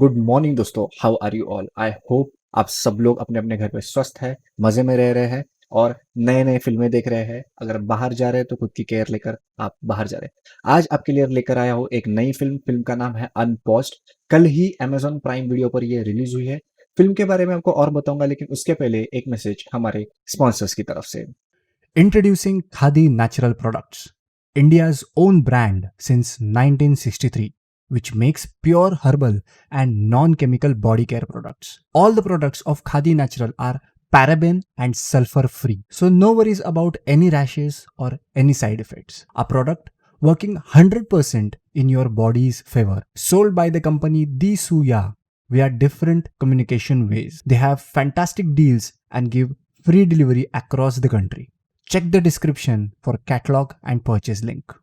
Good morning दोस्तों, how are you all? I hope आप सब लोग अपने अपने घर पे स्वस्थ हैं, मजे में रह रहे हैं और नए नए फिल्में देख रहे हैं। अगर बाहर जा रहे हैं तो खुद की केयर लेकर आप बाहर जा रहे हैं। आज आपके लिए लेकर आया हूँ एक नई फिल्म का नाम है अनपॉज्ड। कल ही Amazon प्राइम वीडियो पर ये रिलीज हुई है। फिल्म के बारे में आपको और बताऊंगा, लेकिन उसके पहले एक मैसेज हमारे स्पॉन्सर्स की तरफ से। Introducing Khadi Natural Products, India's own brand since 1963, which makes pure herbal and non chemical body care products. All the products of Khadi Natural are paraben and sulfur free, so no worries about any rashes or any side effects. A product working 100% in your body's favor. Sold by the company Di Suya via different communication ways. They have fantastic deals and give free delivery across the country. Check the description for catalog and purchase link.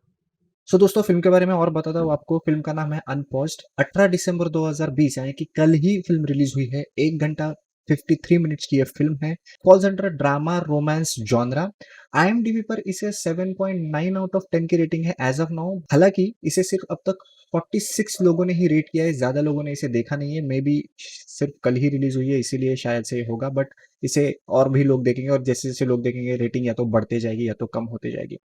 दोस्तों, film के बारे में और बताता हूँ आपको। Film का नाम है अनपॉज्ड। 18 दिसंबर 2020 यानी कि कल ही फिल्म रिलीज हुई है। 1 घंटा 53 मिनट्स की यह फिल्म है। Falls under drama romance genre. IMDb पर इसे 7.9 आउट ऑफ 10 की रेटिंग है एज ऑफ नाउ। हालांकि इसे सिर्फ अब तक 46 लोगों ने ही रेट किया है, ज्यादा लोगों ने इसे देखा नहीं है। मे बी सिर्फ कल ही रिलीज हुई है इसीलिए शायद से होगा, बट इसे और भी लोग देखेंगे और जैसे जैसे लोग देखेंगे रेटिंग या तो बढ़ते जाएगी या तो कम होते जाएगी।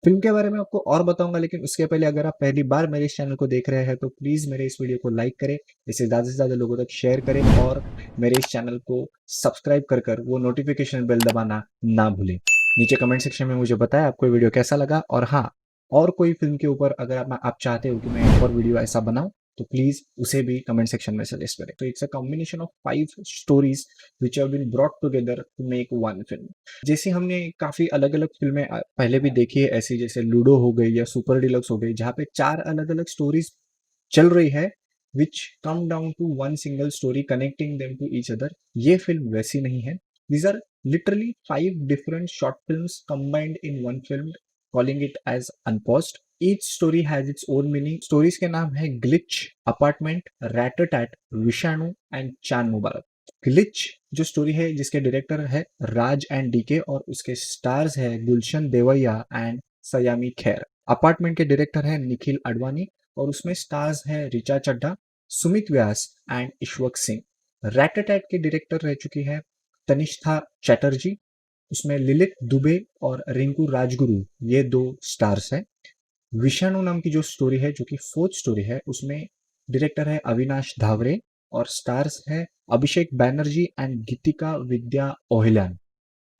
फिल्म के बारे में आपको और बताऊंगा, लेकिन उसके पहले अगर आप पहली बार मेरे इस चैनल को देख रहे हैं तो प्लीज मेरे इस वीडियो को लाइक करें, इसे ज्यादा से ज्यादा लोगों तक शेयर करें और मेरे इस चैनल को सब्सक्राइब कर वो नोटिफिकेशन बेल दबाना ना भूलें। नीचे कमेंट सेक्शन में मुझे बताएं आपको ये वीडियो कैसा लगा, और हाँ, और कोई फिल्म के ऊपर अगर आप चाहते हो कि मैं एक और वीडियो ऐसा बनाऊं तो प्लीज उसे भी कमेंट सेक्शन में सजेस्ट करें। तो it's a combination of 5 stories which have been brought together to make one film. जैसे हमने काफी अलग अलग फिल्में पहले भी देखी है ऐसी, जैसे लूडो हो गई या सुपर डिलक्स हो गई, जहाँ पे 4 अलग अलग स्टोरीज चल रही है which come down to one single story connecting them to each other. ये फिल्म वैसी नहीं है। These are literally 5 different short films combined in one film, calling it as Unpaused. Each story has its own meaning. Stories के नाम है glitch, apartment, रैटरटैट, विषाणु and Chaand Mubarak. Glitch जो story है जिसके डायरेक्टर है राज एंड डीके और उसके स्टार्स है गुलशन देवैया एंड सयामी खैर। अपार्टमेंट के डायरेक्टर है निखिल अडवाणी और उसमें स्टार्स है ऋचा चड्ढा, सुमित व्यास एंड ईश्वक सिंह। रैटरटैट के डायरेक्टर रह चुकी है तनिष्ठा चैटर्जी, उसमें लिलित दुबे और रिंकू राजगुरु, ये 2 स्टार्स हैं। विषाणु नाम की जो स्टोरी है, जो कि 4th स्टोरी है, उसमें डायरेक्टर है अविनाश धावरे और स्टार्स है Abhishek Banerjee and Geetika Vidya Ohlyan.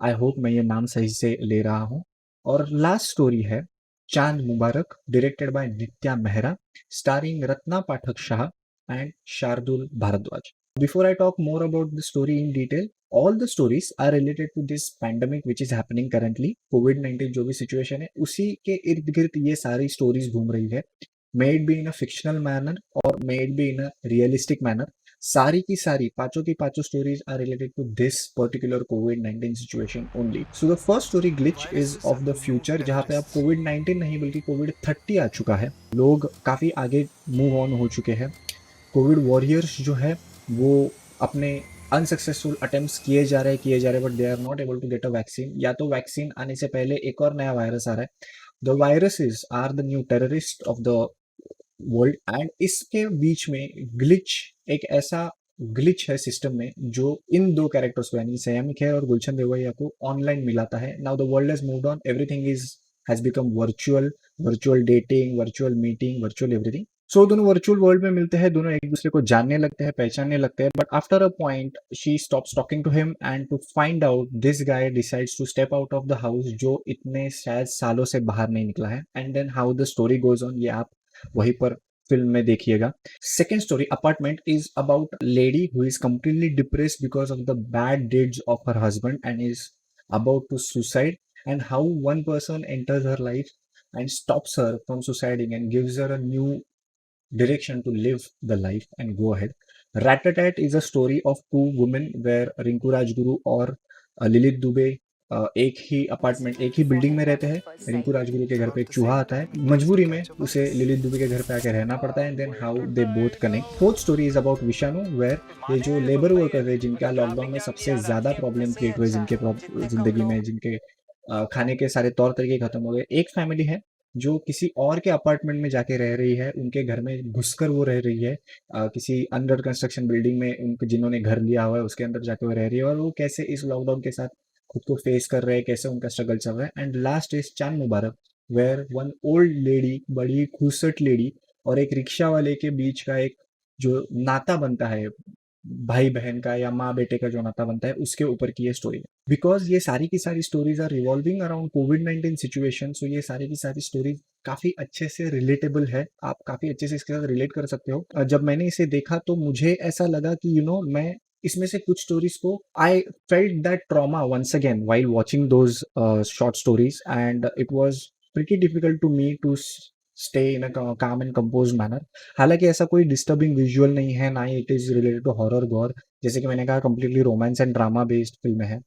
I hope मैं ये नाम सही से ले रहा हूँ। और लास्ट स्टोरी है Chaand Mubarak, directed by Nitya Mehra, starring Ratna Pathak Shah and Shardul Bharadwaj. Before I talk more about the story in detail, all the stories are related to this pandemic which is happening currently। COVID-19 जो भी सिचुएशन है उसी के इर्द गिर्द ये सारी स्टोरीज घूम रही है। May it be in a fictional manner और may it be in a realistic manner. सारी की सारी पांचों की पांचों stories are related to this particular कोविड-19 situation only. So the first story glitch is of the future, जहाँ पे अब कोविड-19 नहीं बल्कि कोविड-30 आ चुका है। लोग काफी आगे मूव ऑन हो चुके हैं। कोविड वॉरियर्स जो है वो अपने अनसक्सेसफुल अटेम्प्ट्स किए जा रहे but they are not able to get a vaccine, या तो वैक्सीन आने से पहले एक और नया वायरस आ रहा है। The viruses are the new terrorist of the world. And इसके बीच में ग्लिच एक ऐसा ग्लिच है सिस्टम में जो इन 2 कैरेक्टर्स को यानी सयामी खैर और गुलशन देवैया को ऑनलाइन मिलाता है। Now the world has moved on, everything is has become virtual, virtual dating, virtual meeting, virtual everything. So दोनों वर्चुअल वर्ल्ड में मिलते हैं, दोनों एक दूसरे को जानने लगते हैं, पहचानने लगते हैं, but after a point she stops talking to him and to find out this guy decides to step out of the house, जो इतने शायद सालों से बाहर नहीं निकला है। And then how the story goes on, ये आप वहीं पर फिल्म में देखिएगा। Second story apartment is about lady who is completely depressed because of the bad deeds of her husband and is about to suicide, and how one person enters her life and stops her from suiciding and gives her a new direction to live the life and go ahead. Rat-a-tat is a story of 2 women where Rinku Rajguru और लिलित दुबे एक ही apartment, एक ही building में रहते हैं। रिंकू राजगुरु के घर पे एक चूहा आता है, मजबूरी में उसे लिलित दुबे के घर पे आके रहना पड़ता है। And then how they both connect. 4th story is about विषाणु, वेयर ये जो लेबर वर्कर है जिनका लॉकडाउन में सबसे ज्यादा प्रॉब्लम क्रिएट हुए, जिनके जिंदगी में जिनके खाने के सारे तौर तरीके खत्म हो गए। एक फैमिली है जो किसी और के अपार्टमेंट में जाके रह रही है, उनके घर में घुसकर वो रह रही है, किसी अंडर कंस्ट्रक्शन बिल्डिंग में उनको जिन्होंने घर लिया हुआ है उसके अंदर जाके वो रह रही है, और वो कैसे इस लॉकडाउन के साथ खुद को फेस कर रहे हैं, कैसे उनका स्ट्रगल चल रहा है। एंड लास्ट इज चांद मुबारक, वेयर वन ओल्ड लेडी, बड़ी खूबसूरत लेडी, और एक रिक्शा वाले के बीच का एक जो नाता बनता है, भाई बहन का या माँ बेटे का जो नाता बनता है, उसके ऊपर की ये स्टोरी है। बिकॉज ये सारी की सारी स्टोरीज आर रिवॉल्विंग अराउंड कोविड-19 सिचुएशन, सो ये सारी की सारी स्टोरीज काफी अच्छे से रिलेटेबल है, आप काफी अच्छे से इसके साथ रिलेट कर सकते हो। जब मैंने इसे देखा तो मुझे ऐसा लगा कि मैं इसमें से कुछ स्टोरीज को I felt that trauma once again while watching those short stories, and it was pretty difficult to me to stay in a calm and composed manner। हालांकि ऐसा कोई डिस्टर्बिंग विजुअल नहीं है, ना ही it is related to horror gore, जैसे कि मैंने कहा completely romance and drama based film है।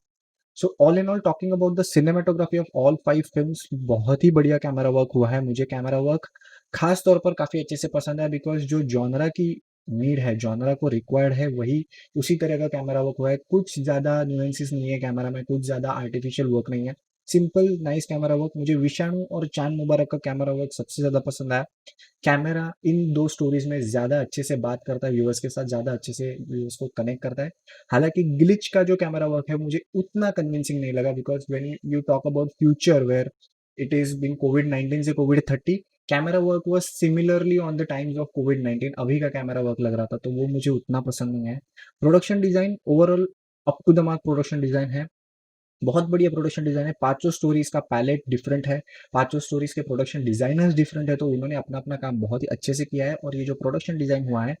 So all in all, talking about the cinematography of all 5 films, बहुत ही बढ़िया कैमरा वर्क हुआ है। मुझे कैमरा वर्क खास तौर पर काफ़ी अच्छे से पसंद है, बिकॉज़ जो जॉनरा की नीड है, जॉनरा को रिक्वायर्ड है, वही उसी तरह का कैमरा वर्क हुआ है। कुछ ज़्यादा न्यूएंसेस नहीं है कैमरा में, कुछ ज़्यादा आर्टिफिशियल वर्क नहीं है। Simple nice camera work. मुझे विषाणु और चांद मुबारक का कैमरा वर्क सबसे ज़्यादा पसंद आया। कैमरा इन 2 स्टोरीज़ में ज़्यादा अच्छे से बात करता है व्यूअर्स के साथ, ज़्यादा अच्छे से व्यूअर्स को कनेक्ट करता है। हालाँकि ग्लिच का जो कैमरा वर्क है मुझे उतना कन्विंसिंग नहीं लगा, because when you talk about future where it is been कोविड-19 से covid thirty, camera work was similarly on the times of कोविड-19 अभी का कैमरा वर्क लग रहा था, तो वो मुझे उतना पसंद नहीं है। Production design overall up to the mark production design है। बहुत बढ़िया प्रोडक्शन डिज़ाइन है। पाँचों स्टोरीज़ का पैलेट डिफरेंट है, पाँचों स्टोरीज़ के प्रोडक्शन डिज़ाइनर्स डिफरेंट है, तो उन्होंने अपना-अपना काम बहुत ही अच्छे से किया है, और ये जो प्रोडक्शन डिज़ाइन हुआ है,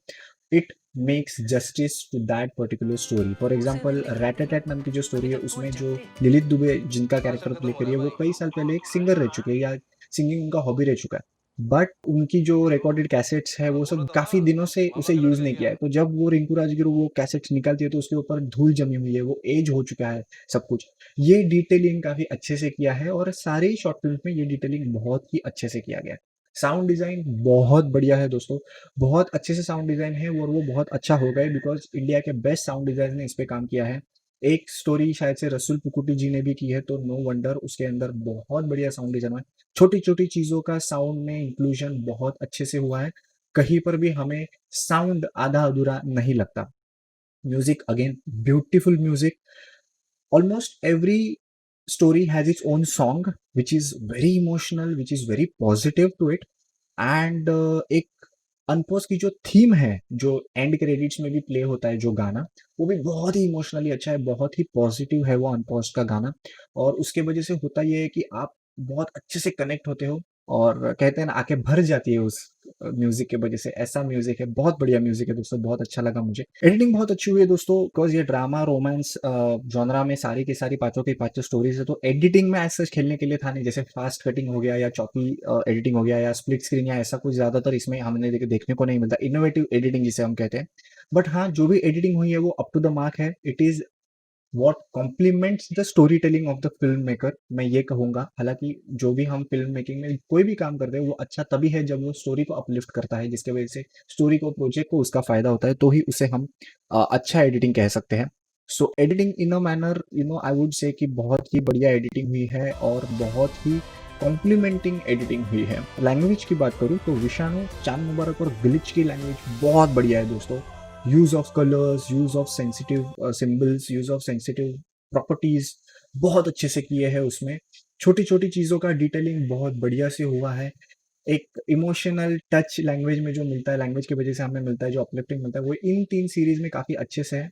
it makes justice to that particular story. For example rat tat नाम की जो स्टोरी है, उसमें जो ललित दुबे जिनका कैरेक्टर प्ले करी है, वो कई साल पहले एक सिंगर रह चुके हैं, या सिंगिंग उनका हॉबी रह चुका है। बट उनकी जो रिकॉर्डेड कैसेट्स है, वो सब काफ़ी दिनों से उसे यूज़ नहीं किया है। तो जब वो रिंकू राजगुरु वो कैसेट्स निकालती है, तो उसके ऊपर धूल जमी हुई है, वो एज हो चुका है सब कुछ। ये डिटेलिंग काफ़ी अच्छे से किया है, और सारे ही शॉर्ट फिल्म में ये डिटेलिंग बहुत ही अच्छे से किया गया है। साउंड डिज़ाइन बहुत बढ़िया है दोस्तों, बहुत अच्छे से साउंड डिज़ाइन है, और वो बहुत अच्छा होगा ही, बिकॉज़ इंडिया के बेस्ट साउंड डिज़ाइनर ने इस पे काम किया है। एक स्टोरी शायद से रसूल पुकुटी जी ने भी की है, तो नो वंडर उसके अंदर बहुत बढ़िया साउंड डिज़ाइन है। छोटी-छोटी चीज़ों का साउंड में इंक्लूज़न बहुत अच्छे से हुआ है। कहीं पर भी हमें साउंड आधा-अधूरा नहीं लगता। Music again beautiful music. Almost every story has its own song, which is very emotional, which is very positive to it, and एक अनपॉज की जो थीम है, जो एंड क्रेडिट्स में भी प्ले होता है जो गाना, वो भी बहुत ही इमोशनली अच्छा है, बहुत ही पॉजिटिव है वो अनपॉज का गाना, और उसके वजह से होता ये है कि आप बहुत अच्छे से कनेक्ट होते हो, और कहते हैं ना, आंखें भर जाती है उस म्यूजिक के वजह से। ऐसा म्यूजिक है, बहुत बढ़िया म्यूजिक है दोस्तों, बहुत अच्छा लगा मुझे। एडिटिंग बहुत अच्छी हुई है दोस्तों, बिकॉज ये ड्रामा रोमांस जॉनरा में सारी की सारी पांचों की पांचों स्टोरीज है, तो एडिटिंग में ऐसा खेलने के लिए था नहीं, जैसे फास्ट कटिंग हो गया, या चॉपी एडिटिंग हो गया, या स्प्लिट स्क्रीन, या ऐसा कुछ ज्यादातर इसमें हमने देखने को नहीं मिलता, इनोवेटिव एडिटिंग जिसे हम कहते हैं। बट हाँ, जो भी एडिटिंग हुई है वो अप टू द मार्क है। It is what compliments the story telling of the film maker, मैं ये कहूंगा। हालांकि जो भी हम फिल्म मेकिंग में कोई भी काम करते हैं, वो अच्छा तभी है जब वो स्टोरी को अपलिफ्ट करता है, जिसके वजह से स्टोरी को, प्रोजेक्ट को उसका फायदा होता है, तो ही उसे हम अच्छा एडिटिंग कह सकते हैं। So editing in a manner, I would say कि बहुत ही बढ़िया एडिटिंग हुई है, और बहुत ही कॉम्प्लीमेंटिंग एडिटिंग हुई है। लैंग्वेज की बात करूँ तो विषाणु, चांद मुबारक और ग्लिच की लैंग्वेज बहुत बढ़िया है दोस्तों। Use of colours, use of sensitive symbols, use of sensitive properties बहुत अच्छे से किए हैं उसमें। छोटी छोटी चीज़ों का डिटेलिंग बहुत बढ़िया से हुआ है। एक इमोशनल टच लैंग्वेज में जो मिलता है, लैंग्वेज की वजह से हमें मिलता है, जो अपलिफ्टिंग मिलता है, वो इन 3 सीरीज में काफ़ी अच्छे से है।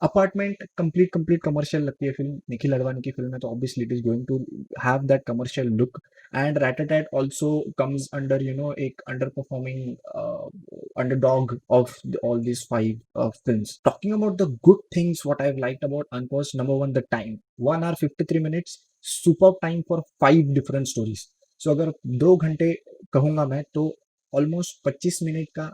अपार्टमेंट कंप्लीट कंप्लीट कमर्शियल लगती है फिल्म, निखिल अडवाणी की फिल्म है, तो obviously it is going to have that commercial look. And rat a tat also comes under एक under performing underdog of all these 5 films. Talking about the good things, what I've liked about Unpaused, number one, the time. 1 hour 53 minutes, superb time for 5 different stories. So अगर 2 घंटे कहूंगा मैं, तो almost 25 minute का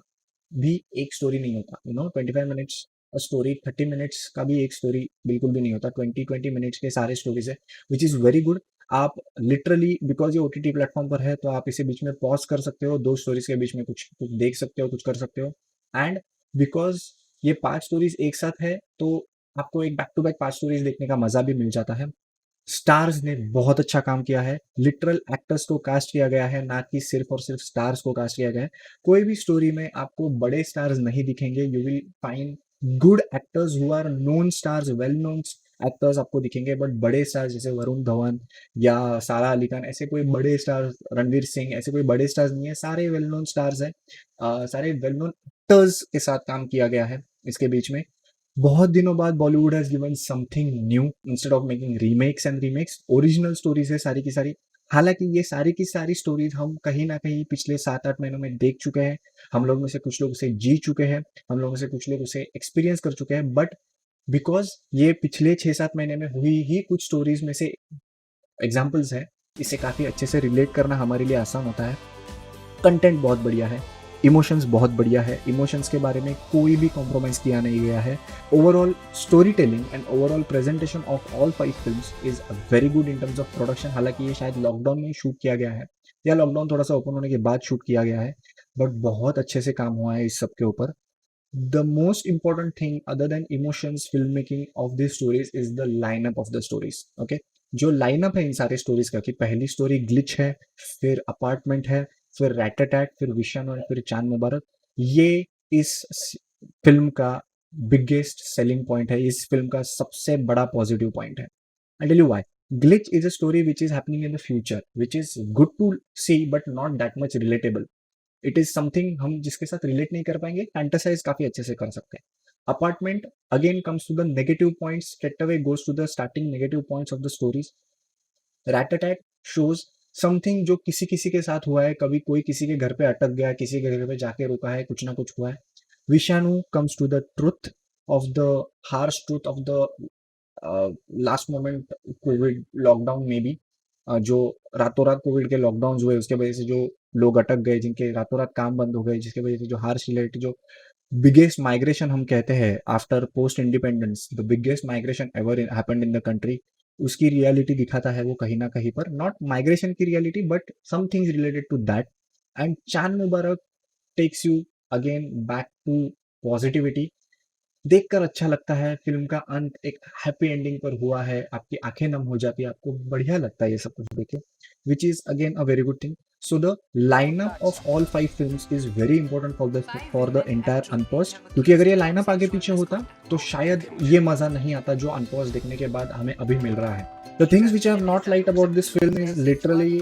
भी एक story नहीं होता। 25 मिनट्स स्टोरी, 30 मिनट्स का भी एक स्टोरी बिल्कुल भी नहीं होता। 20 मिनट्स के सारे स्टोरीज है, विच इज़ वेरी गुड। आप लिटरली, बिकॉज ये ओटीटी प्लेटफॉर्म पर है, तो आप इसे बीच में पॉज कर सकते हो, 2 स्टोरीज के बीच में कुछ कुछ देख सकते हो, कुछ कर सकते हो। एंड बिकॉज ये 5 स्टोरीज एक साथ है, तो आपको एक बैक टू बैक 5 स्टोरीज देखने का मजा भी मिल जाता है। स्टार्स ने बहुत अच्छा काम किया है, लिटरल एक्टर्स को कास्ट किया गया है, ना कि सिर्फ और सिर्फ स्टार्स को कास्ट किया गया है। कोई भी स्टोरी में आपको बड़े स्टार्स नहीं दिखेंगे, you will find good actors who are known stars, well known actors आपको दिखेंगे, बट बड़े स्टार्स जैसे वरुण धवन या सारा अली खान, ऐसे कोई बड़े स्टार्स, रणवीर सिंह, ऐसे कोई बड़े स्टार्स नहीं है, सारे वेल नोन स्टार्स हैं। सारे वेल नोन एक्टर्स के साथ काम किया गया है इसके बीच में। बहुत दिनों बाद Bollywood has given something new instead of making remakes and remakes. Original stories है सारी की सारी। हालांकि ये सारी की सारी स्टोरीज हम कहीं ना कहीं पिछले 7-8 महीनों में देख चुके हैं। हम लोग में से कुछ लोग उसे जी चुके हैं, हम लोग में से कुछ लोग उसे एक्सपीरियंस कर चुके हैं, बट बिकॉज ये पिछले 6-7 महीने में हुई ही कुछ स्टोरीज में से एग्जाम्पल्स है, इसे काफ़ी अच्छे से रिलेट करना हमारे लिए आसान होता है। कंटेंट बहुत बढ़िया है, इमोशंस बहुत बढ़िया है, इमोशंस के बारे में कोई भी कॉम्प्रोमाइज़ किया नहीं गया है। Overall story telling and overall presentation of all 5 films is very good in terms of production. हालाँकि ये शायद लॉकडाउन में शूट किया गया है या लॉकडाउन थोड़ा-सा ओपन होने के बाद शूट किया गया है, बट बहुत अच्छे से काम हुआ है इस सब के ऊपर। The most important thing other than emotions filmmaking of these stories is the lineup of the stories. Okay, जो लाइनअप है इन सारे स्टोरीज का, कि पहली स्टोरी ग्लिच है, फिर अपार्टमेंट है, फिर रैट अटैक, फिर विशन और फिर चांद मुबारक, ये इस फिल्म का बिगेस्ट सेलिंग पॉइंट है, इस फिल्म का सबसे बड़ा पॉजिटिव पॉइंट है। I tell you why. Glitch is a story which is happening in the future, which is good to see but not that much relatable. It is something हम जिसके साथ relate नहीं कर पाएंगे, फैंटासाइज काफी अच्छे से कर सकते हैं। Apartment again comes to the negative points, straight away goes to the starting negative points of the stories. Rat attack shows something जो किसी किसी के साथ हुआ है, कभी कोई किसी के घर पे अटक गया, किसी के घर पे जाके रुका है, कुछ ना कुछ हुआ है। Vishanu comes to the truth of the harsh truth of the last moment covid lockdown में भी, जो रातों रात कोविड के लॉकडाउन हुए उसके वजह से जो लोग अटक गए, जिनके रातों रात काम बंद हो गए, जिसके वजह से जो हार्श रिलेटेड जो बिगेस्ट माइग्रेशन हम कहते हैं after post independence, the biggest migration ever happened in the country, उसकी रियलिटी दिखाता है वो कहीं ना कहीं पर। नॉट माइग्रेशन की reality but some things related to that. And Chaand Mubarak takes you again back to positivity. देखकर अच्छा लगता है, फ़िल्म का अंत एक हैप्पी एंडिंग पर हुआ है, आपकी आँखें नम हो जाती है, आपको बढ़िया लगता है ये सब कुछ देख के, which is again a very good thing. So the lineup of all 5 films is very important for the entire Unpaused, क्योंकि अगर ये लाइनअप आगे पीछे होता, तो शायद ये मज़ा नहीं आता जो अनपॉज्ड देखने के बाद हमें अभी मिल रहा है। The things which I have not liked about this film is literally,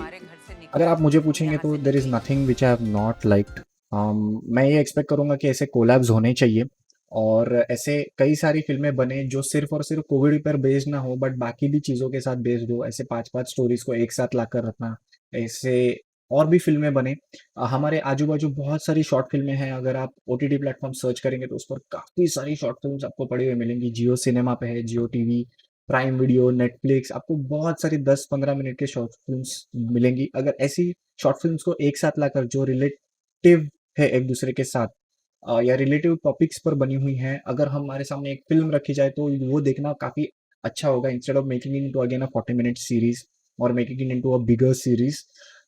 अगर आप मुझे पूछेंगे तो there is nothing which I have not liked. मैं ये एक्सपेक्ट करूँगा कि ऐसे कोलैब्स होने चाहिए और ऐसे कई सारी फ़िल्में बने जो सिर्फ़ और सिर्फ़ कोविड पर बेस्ड ना हो, बट बाकी भी चीज़ों के साथ बेस्ड हो। ऐसे 5-5 स्टोरीज़ को एक साथ लाकर रखना, ऐसे और भी फ़िल्में बने। हमारे आजू-बाजू बहुत सारी शॉर्ट फ़िल्में हैं, अगर आप ओटीटी प्लेटफ़ॉर्म सर्च करेंगे तो उस पर काफ़ी सारी शॉर्ट फ़िल्म्स आपको पड़ी हुई मिलेंगी। जियो सिनेमा पे है, जियो टीवी, प्राइम वीडियो, नेटफ्लिक्स, आपको बहुत सारी 10-15 मिनट के शॉर्ट फ़िल्म्स मिलेंगी। अगर ऐसी शॉर्ट फ़िल्म्स को एक साथ लाकर जो रिलेटिव है एक-दूसरे के साथ, या रिलेटिव टॉपिक्स पर बनी हुई हैं, अगर हमारे सामने एक फ़िल्म रखी जाए तो वो देखना काफ़ी अच्छा होगा, instead of making it into again a 40 minute series और making it into a bigger series.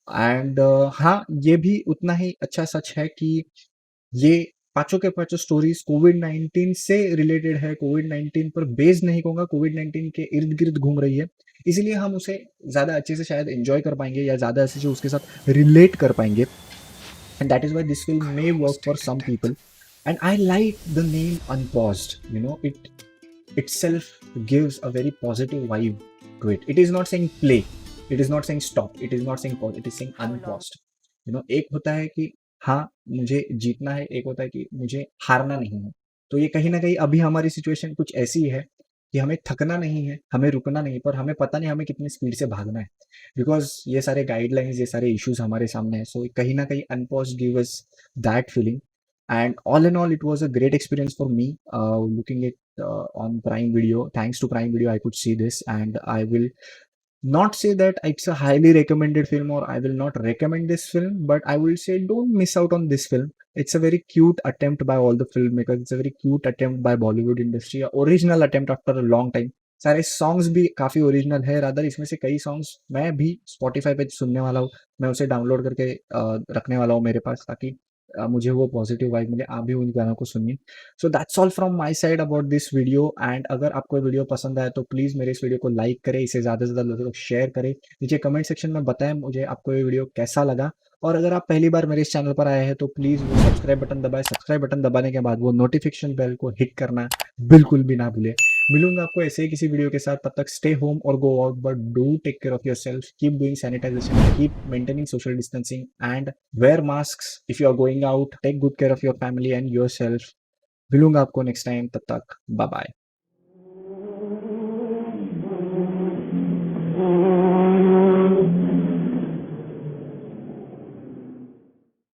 And हाँ, ये भी उतना ही अच्छा सच है कि ये पाँचों के पाँचों स्टोरीज़ कोविड-19 से रिलेटेड है, कोविड-19 पर बेस्ड नहीं कहूँगा, कोविड-19 के इर्द-गिर्द घूम रही है। इसीलिए हम उसे ज़्यादा अच्छे से शायद एन्जॉय कर पाएँगे या ज़्यादा अच्छे से उसके साथ रिलेट कर पाएँगे। And that is why this film may work for some people. And I like the name Unpaused. You know, it itself gives a very positive vibe to it. It is not saying play, it is not saying stop, it is not saying pause, it is saying unpaused. You know, एक होता है कि हाँ मुझे जीतना है, एक होता है कि मुझे हारना नहीं है। तो ये कहीं ना कहीं अभी हमारी सिचुएशन कुछ ऐसी है कि हमें थकना नहीं है, हमें रुकना नहीं, पर हमें पता नहीं हमें कितनी स्पीड से भागना है, बिकॉज ये सारे गाइडलाइंस, ये सारे इश्यूज हमारे सामने है। सो कहीं ना कहीं unpause give us that feeling. And all in all it was a great experience for me looking it on Prime Video. Thanks to Prime Video, I could see this, and I will not say that it's a highly recommended film or I will not recommend this film, but I will say don't miss out on this film. It's a very cute attempt by all the filmmakers. It's a very cute attempt by Bollywood industry. A original attempt after a long time. सारे songs भी काफ़ी original है, rather इसमें से कई songs मैं भी Spotify पे सुनने वाला हूँ। मैं उसे डाउनलोड करके रखने वाला हूँ मेरे पास, ताकि मुझे वो पॉजिटिव वाइब मिले, आप भी उन गानों को सुनिए। So that's all from my side about this video and अगर आपको ये वीडियो पसंद आया तो प्लीज़ मेरे इस वीडियो को लाइक करें, इसे ज़्यादा से ज़्यादा लोगों तक शेयर करें। नीचे कमेंट सेक्शन में बताएँ मुझे आपको ये वीडियो कैसा लगा और अगर आप पहली बार मेरे इस चैनल पर आए हैं तो प्लीज़ वो सब्सक्राइब बटन दबाएँ, सब्सक्राइब बटन दबाने के बाद वो नोटिफ़िकेशन बेल को हिट करना बिल्कुल भी ना भूलें। मिलूँगा आपको ऐसे ही किसी वीडियो के साथ, तब तक स्टे होम और go out but do take care of yourself, keep doing sanitization, keep maintaining social distancing and wear masks if you are going out, take good care of your family and yourself। मिलूंगा आपको next time, तब तक bye bye.